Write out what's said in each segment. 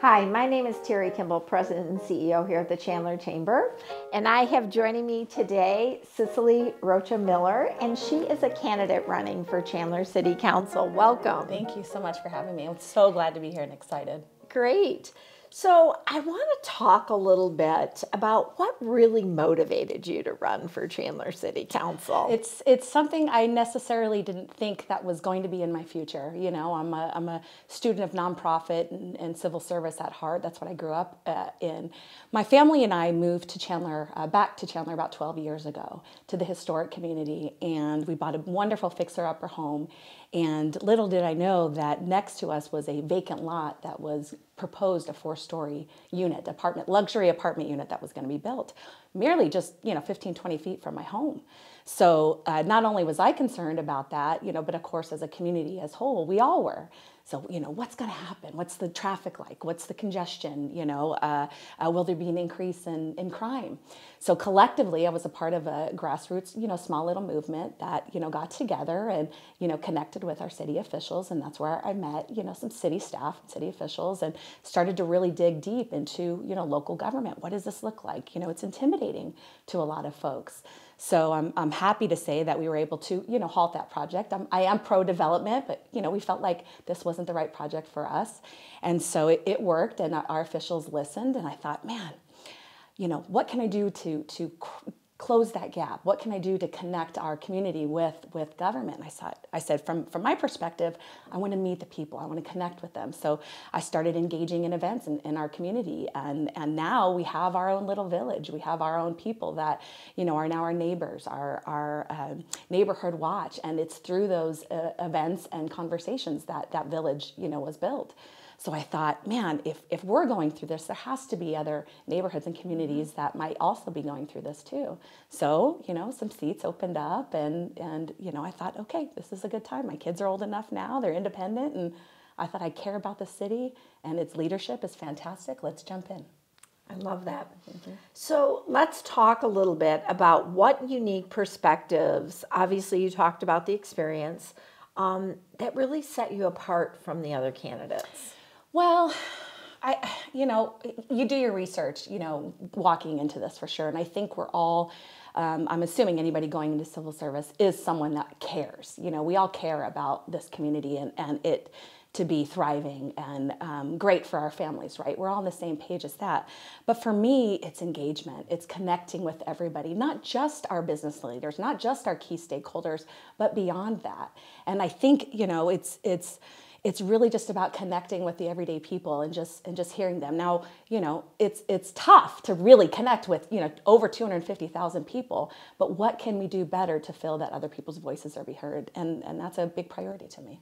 Hi, my name is Terry Kimball, President and CEO here at the Chandler Chamber, and I have joining me today Cicely Rocha-Miller, and she is a candidate running for Chandler City Council. Welcome. Thank you so much for having me. I'm so glad to be here and excited. Great. So I want to talk a little bit about what really motivated you to run for Chandler City Council. It's something I necessarily didn't think that was going to be in my future. You know, I'm a student of nonprofit and civil service at heart. That's what I grew up in. My family and I moved to Chandler, back to Chandler about 12 years ago to the historic community, and we bought a wonderful fixer-upper home. And little did I know that next to us was a vacant lot that was proposed a 4-story unit, luxury apartment unit that was going to be built, merely just 15, 20 feet from my home. So not only was I concerned about that, but of course as a community as a whole, we all were. So, what's going to happen? What's the traffic like? What's the congestion? Will there be an increase in crime? So collectively, I was a part of a grassroots, small little movement that, got together and, connected with our city officials. And that's where I met, some city staff and city officials and started to really dig deep into, local government. What does this look like? It's intimidating to a lot of folks. So I'm happy to say that we were able to, halt that project. I am pro-development, but, we felt like this wasn't the right project for us. And so it worked, and our officials listened, and I thought, man, what can I do to close that gap? What can I do to connect our community with government? I said, from my perspective, I want to meet the people. I want to connect with them. So I started engaging in events in our community, and now we have our own little village. We have our own people that are now our neighbors, our neighborhood watch, and it's through those events and conversations that village was built. So I thought, man, if we're going through this, there has to be other neighborhoods and communities that might also be going through this too. So, some seats opened up and I thought, okay, this is a good time. My kids are old enough now, they're independent, and I thought I care about the city and its leadership is fantastic. Let's jump in. I love that. Mm-hmm. So let's talk a little bit about what unique perspectives, obviously you talked about the experience, that really set you apart from the other candidates. Well, you do your research, walking into this for sure. And I think we're all, I'm assuming anybody going into civil service is someone that cares. We all care about this community and it to be thriving and great for our families, right? We're all on the same page as that. But for me, it's engagement. It's connecting with everybody, not just our business leaders, not just our key stakeholders, but beyond that. And I think, it's really just about connecting with the everyday people and just hearing them. Now, it's tough to really connect with, over 250,000 people, but what can we do better to feel that other people's voices are being heard? And that's a big priority to me.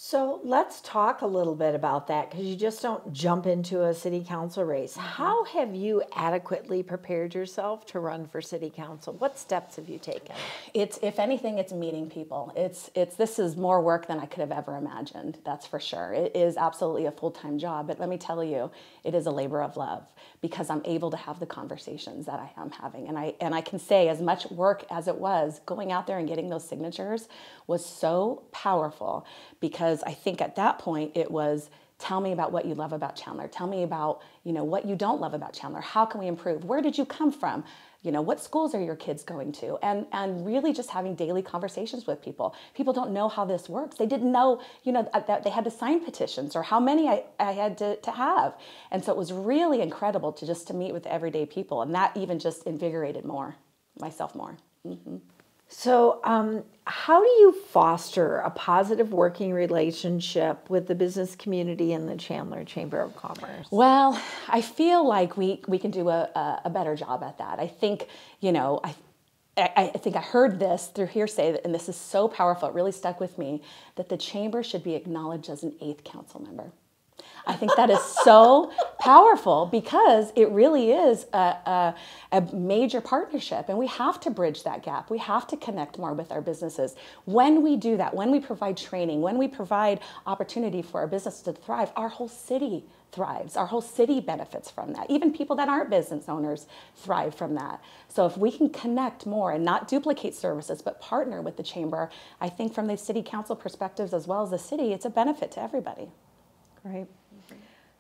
So let's talk a little bit about that, because you just don't jump into a city council race. Mm-hmm. How have you adequately prepared yourself to run for city council? What steps have you taken? If anything, it's meeting people. This is more work than I could have ever imagined, that's for sure. It is absolutely a full-time job, but let me tell you, it is a labor of love because I'm able to have the conversations that I am having. And I can say, as much work as it was, going out there and getting those signatures was so powerful, because I think at that point it was, tell me about what you love about Chandler. Tell me about, what you don't love about Chandler. How can we improve? Where did you come from? What schools are your kids going to? And really just having daily conversations with people. People don't know how this works. They didn't know, that they had to sign petitions or how many I had to have. And so it was really incredible to meet with everyday people. And that even just invigorated myself more. Mm-hmm. So how do you foster a positive working relationship with the business community and the Chandler Chamber of Commerce? Well, I feel like we can do a better job at that. I think, I think I heard this through hearsay, and this is so powerful, it really stuck with me, that the chamber should be acknowledged as an 8th council member. I think that is so powerful because it really is a major partnership, and we have to bridge that gap. We have to connect more with our businesses. When we do that, when we provide training, when we provide opportunity for our business to thrive, our whole city thrives. Our whole city benefits from that. Even people that aren't business owners thrive from that. So if we can connect more and not duplicate services, but partner with the chamber, I think from the city council perspectives as well as the city, it's a benefit to everybody. Great.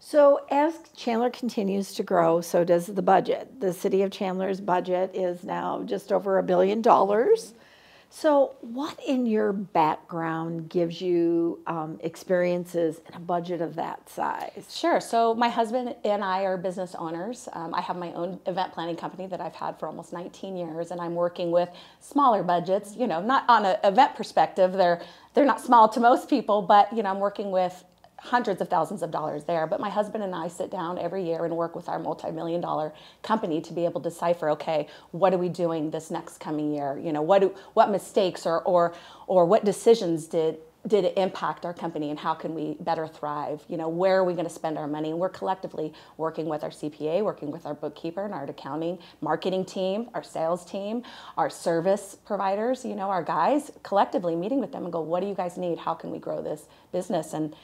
So as Chandler continues to grow, so does the budget. The city of Chandler's budget is now just over $1 billion. So what in your background gives you experiences in a budget of that size? Sure. So my husband and I are business owners. I have my own event planning company that I've had for almost 19 years, and I'm working with smaller budgets. You know, not on an event perspective. They're not small to most people, but you know, I'm working with hundreds of thousands of dollars there. But my husband and I sit down every year and work with our multi-million-dollar company to be able to decipher, okay, what are we doing this next coming year? You know, what mistakes or what decisions did it impact our company, and how can we better thrive? You know, where are we going to spend our money? And we're collectively working with our CPA, working with our bookkeeper and our accounting, marketing team, our sales team, our service providers, you know, our guys, collectively meeting with them and go, what do you guys need? How can we grow this business? And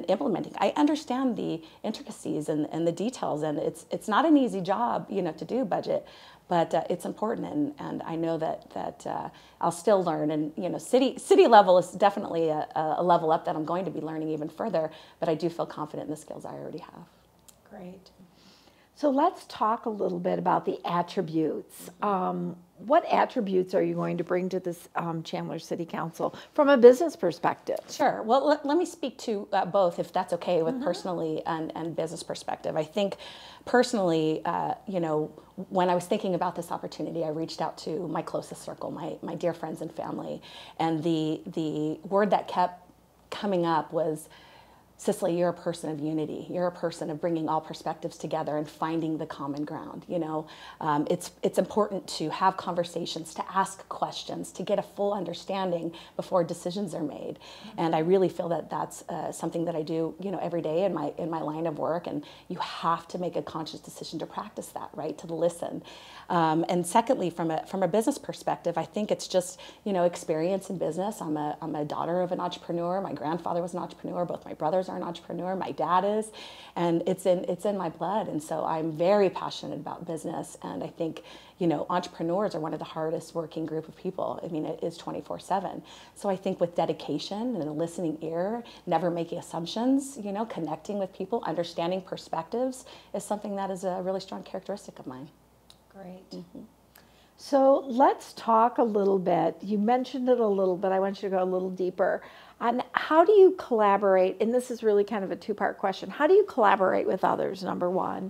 implementing. I understand the intricacies and the details, and it's not an easy job, you know, to do budget, but it's important, and I know that I'll still learn, and you know, city level is definitely a level up that I'm going to be learning even further, but I do feel confident in the skills I already have. Great. So let's talk a little bit about the attributes. What attributes are you going to bring to this Chandler City Council from a business perspective? Sure. Well, let me speak to both, if that's okay, with personally and business perspective. I think personally, you know, when I was thinking about this opportunity, I reached out to my closest circle, my dear friends and family, and the word that kept coming up was, Cicely, you're a person of unity. You're a person of bringing all perspectives together and finding the common ground. You know, it's important to have conversations, to ask questions, to get a full understanding before decisions are made. And I really feel that that's something that I do, you know, every day in my line of work. And you have to make a conscious decision to practice that, right? To listen. And secondly, from a business perspective, I think it's just, you know, experience in business. I'm a daughter of an entrepreneur. My grandfather was an entrepreneur. Both my brothers are an entrepreneur. My dad is, and it's in my blood. And so I'm very passionate about business. And I think, you know, entrepreneurs are one of the hardest working group of people. I mean, it is 24/7. So I think with dedication and a listening ear, never making assumptions, you know, connecting with people, understanding perspectives is something that is a really strong characteristic of mine. Great. So let's talk a little bit. You mentioned it a little bit. I want you to go a little deeper on how do you collaborate, and this is really kind of a two-part question. How do you collaborate with others, number one?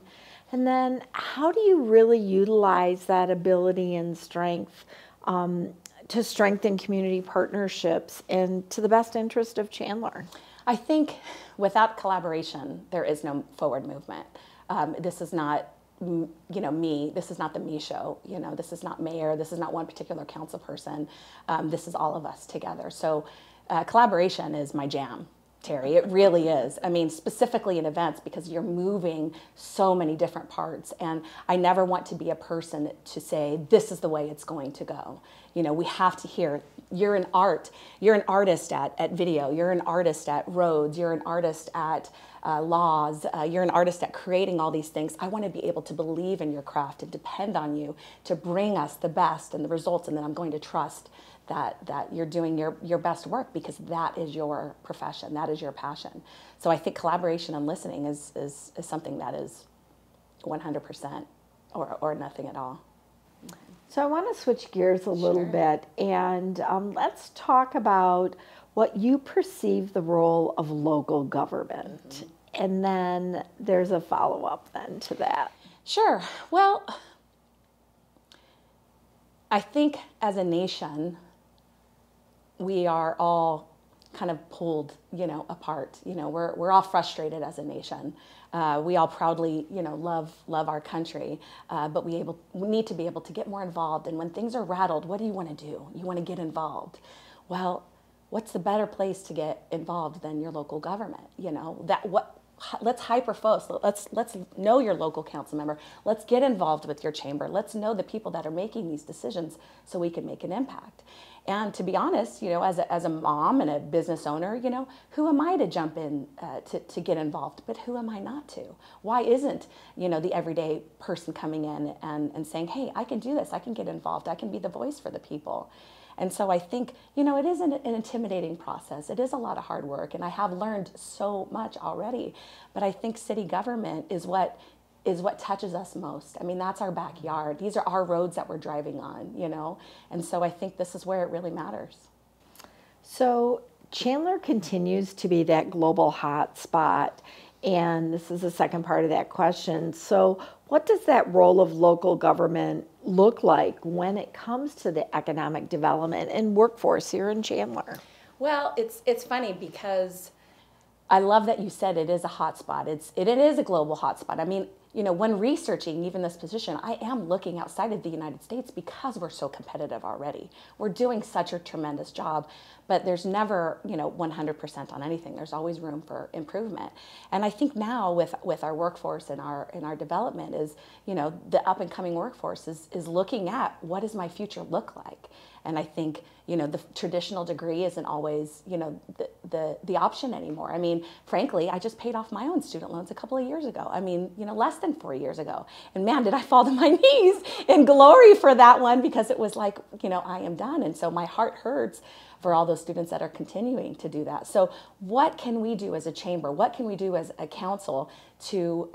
And then how do you really utilize that ability and strength to strengthen community partnerships and to the best interest of Chandler? I think without collaboration, there is no forward movement. This is not, you know, me. This is not the me show. You know, this is not mayor. This is not one particular council person. This is all of us together. So collaboration is my jam, Terry. It really is. I mean, specifically in events, because you're moving so many different parts. And I never want to be a person to say, this is the way it's going to go. You know, we have to hear, you're an artist at video, you're an artist at roads, you're an artist at laws, you're an artist at creating all these things. I want to be able to believe in your craft and depend on you to bring us the best and the results, and then I'm going to trust that you're doing your best work, because that is your profession, that is your passion. So I think collaboration and listening is something that is 100% or nothing at all. So I want to switch gears a little bit, and let's talk about what you perceive the role of local government. And then there's a follow-up then to that. Sure. Well, I think as a nation, we are all kind of pulled, you know, apart. You know, we're all frustrated as a nation. We all proudly, you know, love our country, but we need to be able to get more involved. And when things are rattled, what do you want to do? You want to get involved. Well, what's the better place to get involved than your local government? You know, let's hyper-focus. Let's know your local council member. Let's get involved with your chamber. Let's know the people that are making these decisions so we can make an impact. And to be honest, you know, as a mom and a business owner, you know, who am I to jump in to get involved? But who am I not to? Why isn't, you know, the everyday person coming in and saying, hey, I can do this. I can get involved. I can be the voice for the people. And so I think, you know, it is an intimidating process. It is a lot of hard work, and I have learned so much already. But I think city government is what touches us most. I mean, that's our backyard. These are our roads that we're driving on, you know? And so I think this is where it really matters. So Chandler continues to be that global hot spot, and this is the second part of that question. So what does that role of local government look like when it comes to the economic development and workforce here in Chandler? Well, it's funny because I love that you said it is a hot spot. It is a global hot spot. I mean, you know, when researching even this position, I am looking outside of the United States because we're so competitive already. We're doing such a tremendous job, but there's never, you know, 100% on anything. There's always room for improvement. And I think now with our workforce and our development is, you know, the up and coming workforce is looking at what does my future look like? And I think, you know, the traditional degree isn't always, you know, the option anymore. I mean, frankly, I just paid off my own student loans a couple of years ago. I mean, you know, less than 4 years ago. And man, did I fall to my knees in glory for that one, because it was like, you know, I am done. And so my heart hurts for all those students that are continuing to do that. So what can we do as a chamber? What can we do as a council to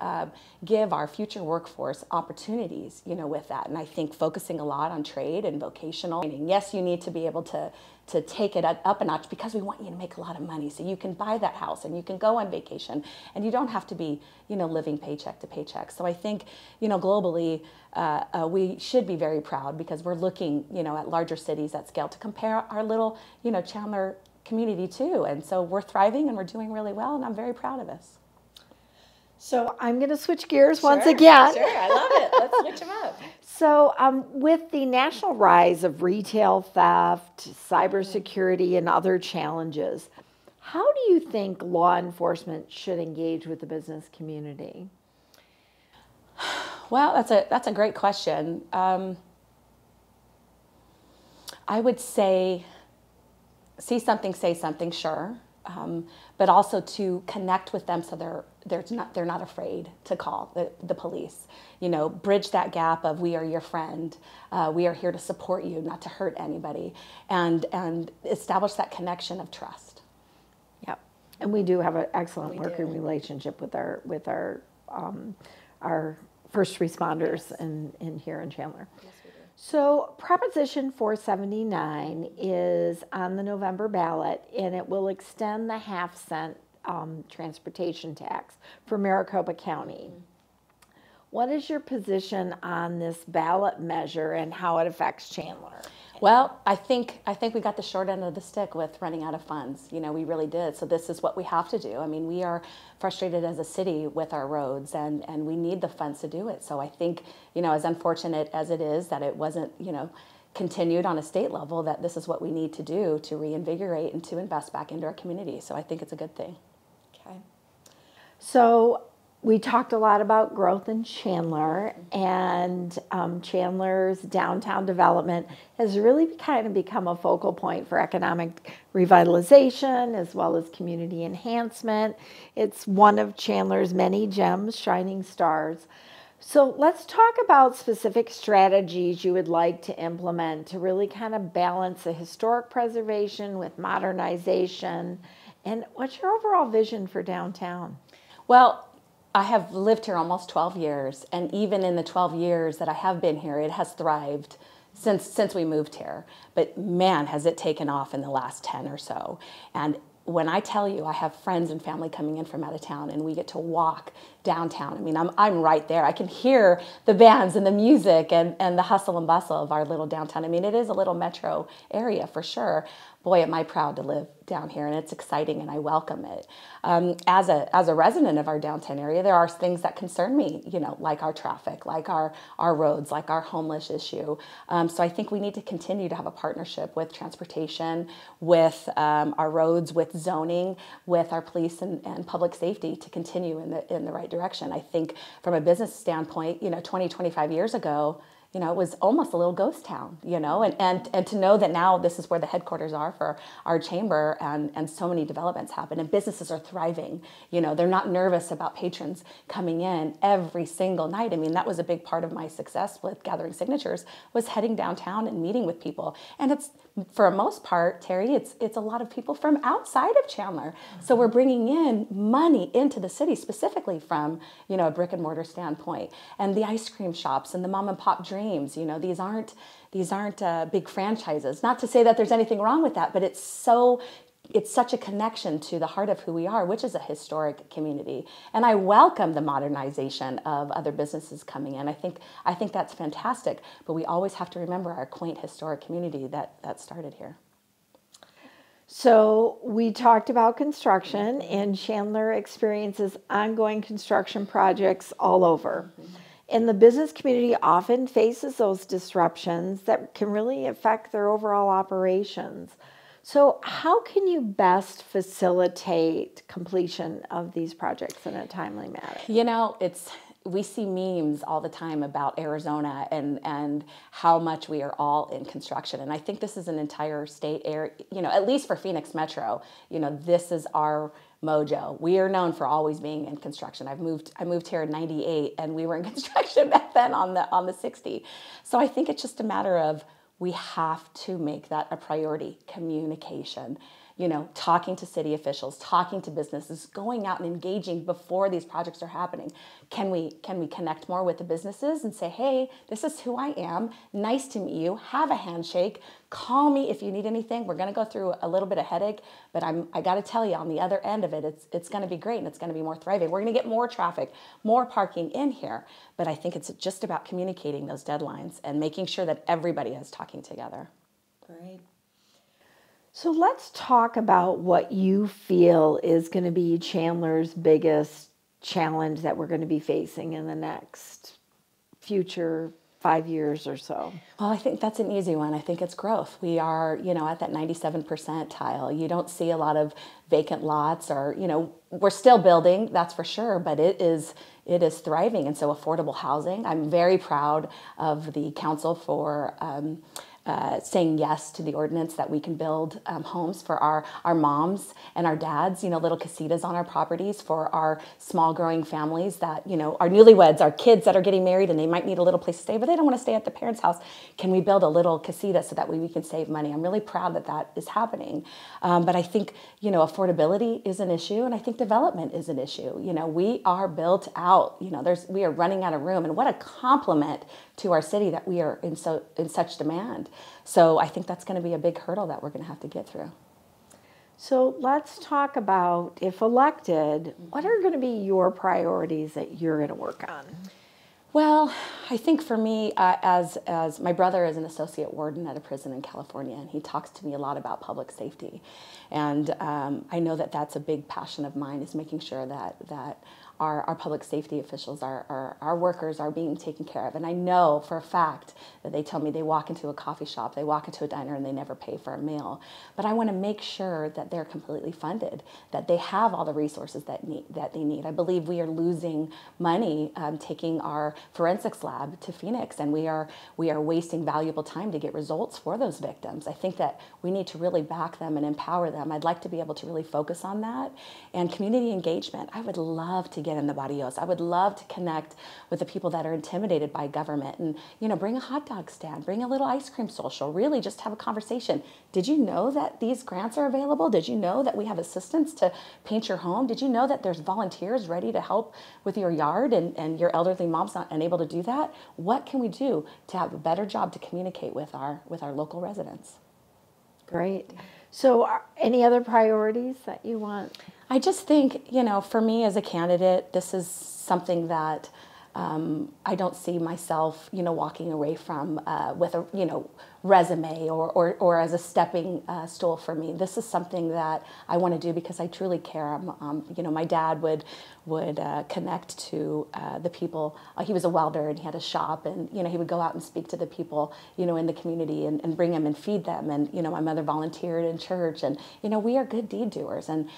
give our future workforce opportunities, you know, with that? And I think focusing a lot on trade and vocational training. Yes, you need to be able to take it up a notch because we want you to make a lot of money so you can buy that house and you can go on vacation and you don't have to be, you know, living paycheck to paycheck. So I think, you know, globally, we should be very proud because we're looking, you know, at larger cities at scale to compare our little, you know, Chandler community too. And so we're thriving and we're doing really well, and I'm very proud of us. So I'm going to switch gears once again. Sure, I love it. Let's switch them up. So with the national rise of retail theft, cybersecurity, and other challenges, how do you think law enforcement should engage with the business community? Well, that's a great question. I would say, see something, say something, sure, but also to connect with them so they're not afraid to call the police. You know, bridge that gap of we are your friend, we are here to support you, not to hurt anybody, and establish that connection of trust. Yep, and we do have an excellent working relationship with our first responders in here in Chandler. Yes, we do. So Proposition 479 is on the November ballot, and it will extend the half-cent transportation tax for Maricopa County. What is your position on this ballot measure and how it affects Chandler? Well, I think we got the short end of the stick with running out of funds. You know, we really did. So this is what we have to do. I mean, we are frustrated as a city with our roads, and we need the funds to do it. So I think, you know, as unfortunate as it is that it wasn't, you know, continued on a state level, that this is what we need to do to reinvigorate and to invest back into our community. So I think it's a good thing. Okay. So we talked a lot about growth in Chandler, and Chandler's downtown development has really kind of become a focal point for economic revitalization as well as community enhancement. It's one of Chandler's many gems, shining stars. So let's talk about specific strategies you would like to implement to really kind of balance the historic preservation with modernization. And what's your overall vision for downtown? Well, I have lived here almost 12 years, and even in the 12 years that I have been here, it has thrived since we moved here. But man, has it taken off in the last 10 or so. And when I tell you, I have friends and family coming in from out of town, and we get to walk downtown. I mean, I'm right there. I can hear the bands and the music and the hustle and bustle of our little downtown. I mean, it is a little metro area for sure. Boy, am I proud to live down here, and it's exciting, and I welcome it. As a resident of our downtown area, there are things that concern me, you know, like our traffic, like our roads, like our homeless issue. So I think we need to continue to have a partnership with transportation, with our roads, with zoning, with our police and public safety to continue in the right direction. I think from a business standpoint, you know, 20, 25 years ago, it was almost a little ghost town, and to know that now this is where the headquarters are for our chamber, and so many developments happen and businesses are thriving. They're not nervous about patrons coming in every single night. I mean, that was a big part of my success with gathering signatures, was heading downtown and meeting with people. And it's, for the most part, Terry, it's a lot of people from outside of Chandler. So we're bringing in money into the city, specifically from, a brick and mortar standpoint. And the ice cream shops and the mom and pop dreams, these aren't big franchises. Not to say that there's anything wrong with that, but it's such a connection to the heart of who we are, which is a historic community. And I welcome the modernization of other businesses coming in. I think that's fantastic, but we always have to remember our quaint historic community that started here. So we talked about construction, and Chandler experiences ongoing construction projects all over. And the business community often faces those disruptions that can really affect their overall operations. So how can you best facilitate completion of these projects in a timely manner? We see memes all the time about Arizona and how much we are all in construction. And I think this is an entire state area, at least for Phoenix Metro, this is our mojo. We are known for always being in construction. I moved here in '98 and we were in construction back then on the 60. So I think it's just a matter of, we have to make that a priority. Communication, talking to city officials, talking to businesses, going out and engaging before these projects are happening. Can we connect more with the businesses and say, hey, this is who I am. Nice to meet you. Have a handshake. Call me if you need anything. We're going to go through a little bit of headache, but I got to tell you, on the other end of it, it's going to be great and it's going to be more thriving. We're going to get more traffic, more parking in here. But I think it's just about communicating those deadlines and making sure that everybody is talking together. Great. So let's talk about what you feel is going to be Chandler's biggest challenge that we're going to be facing in the next future 5 years or so. Well, I think that's an easy one. I think it's growth. We are, at that 97 percentile. You don't see a lot of vacant lots, or, we're still building, that's for sure, but it is thriving. And so affordable housing, I'm very proud of the council for saying yes to the ordinance that we can build homes for our moms and our dads, little casitas on our properties for our small growing families that, our newlyweds, our kids that are getting married and they might need a little place to stay, but they don't want to stay at the parents' house. Can we build a little casita so that way we can save money? I'm really proud that is happening. But I think, affordability is an issue, and I think development is an issue. We are built out, we are running out of room, and what a compliment to our city that we are in such demand. So I think that's going to be a big hurdle that we're going to have to get through. So let's talk about, if elected, what are going to be your priorities that you're going to work on? Well, I think for me, as my brother is an associate warden at a prison in California, and he talks to me a lot about public safety. And I know that that's a big passion of mine, is making sure that our public safety officials, our workers are being taken care of. And I know for a fact that they tell me they walk into a coffee shop, they walk into a diner, and they never pay for a meal. But I want to make sure that they're completely funded, that they have all the resources that they need. I believe we are losing money taking our forensics lab to Phoenix, and we are wasting valuable time to get results for those victims. I think that we need to really back them and empower them. I'd like to be able to really focus on that. And community engagement, I would love to get in the barrios. I would love to connect with the people that are intimidated by government, and bring a hot dog stand, bring a little ice cream social, really just have a conversation. Did you know that these grants are available? Did you know that we have assistance to paint your home? Did you know that there's volunteers ready to help with your yard, and your elderly mom's not unable to do that? What can we do to have a better job to communicate with our local residents? Great. So any other priorities that you want? I just think, for me as a candidate, this is something that I don't see myself, walking away from with resume or as a stepping stool for me. This is something that I want to do because I truly care. You know, my dad would connect to the people. He was a welder and he had a shop, and you know, he would go out and speak to the people, you know, in the community and bring them and feed them. And you know, my mother volunteered in church, and you know, we are good deed doers. And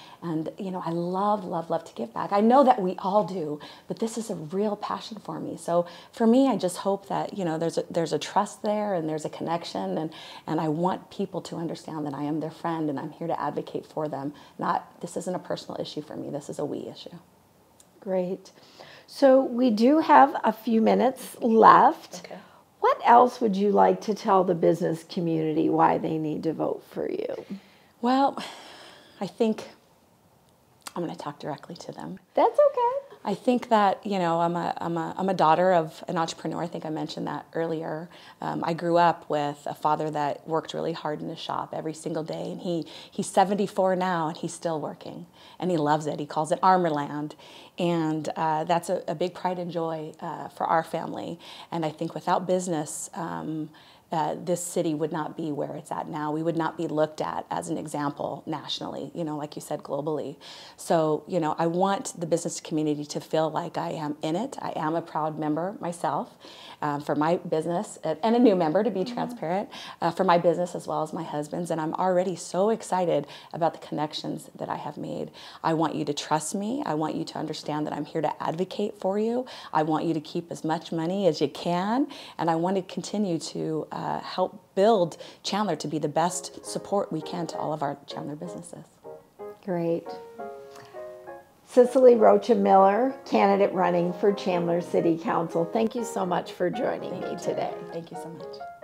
you know, I love to give back. I know that we all do, but this is a real passion for me. So for me, I just hope that, you know, there's a trust there and there's a connection, and I want people to understand that I am their friend and I'm here to advocate for them. This isn't a personal issue for me. This is a we issue. Great. So we do have a few minutes left. Okay. What else would you like to tell the business community why they need to vote for you? Well, I think I'm going to talk directly to them. That's okay. I think that, you know, I'm a daughter of an entrepreneur. I think I mentioned that earlier. I grew up with a father that worked really hard in his shop every single day, and he's 74 now, and he's still working, and he loves it. He calls it Armorland, and that's a big pride and joy for our family. And I think without business, this city would not be where it's at now. We would not be looked at as an example nationally, you know, like you said, globally. So, you know, I want the business community to feel like I am in it. I am a proud member myself for my business, and a new member, to be transparent, for my business as well as my husband's. And I'm already so excited about the connections that I have made. I want you to trust me. I want you to understand that I'm here to advocate for you. I want you to keep as much money as you can, and I want to continue to help build Chandler to be the best support we can to all of our Chandler businesses. Great. Cicely Rocha-Miller, candidate running for Chandler City Council. Thank you so much for joining me today. Thank you so much.